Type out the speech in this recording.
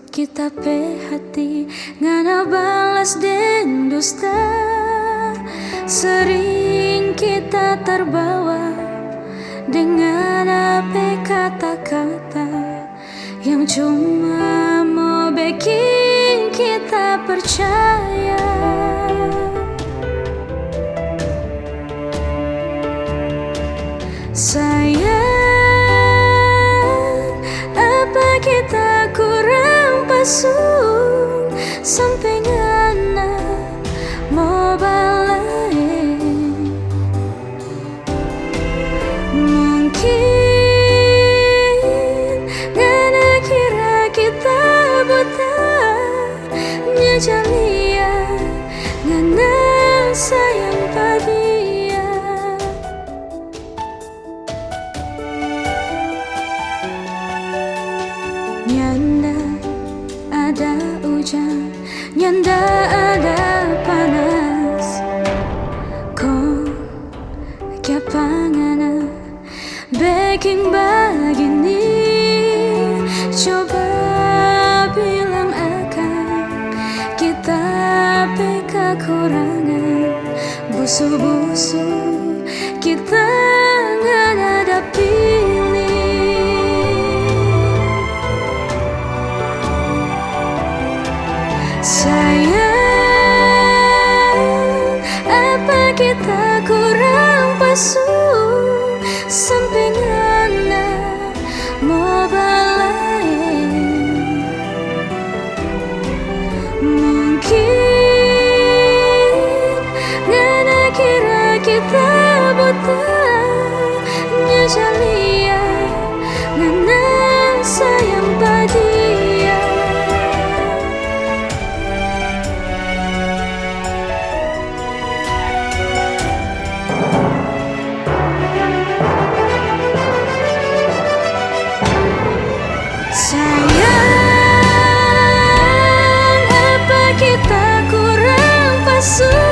kita pe hati ngana balas den dusta. Sering kita terbawa dengan apa kata-kata yang cuma mau bikin kita percaya. Sayang, apa kita kurang pasung sampai ngana mau balik? Mungkin ngana kira kita buta nyajalia ngana sayang padi. Nyanda ada hujan, nyanda ada panas. Kok kaya pangana baking begini. Coba bilang akan kita pe kekurangan. Busu-busu kita nggak ada pilih. Sayang, apa kita kurang pasung sampai ngana mau balik? Mungkin ngana kira kita buta nyajalia ngana sayang padi. Sayang, apa kita kurang pasung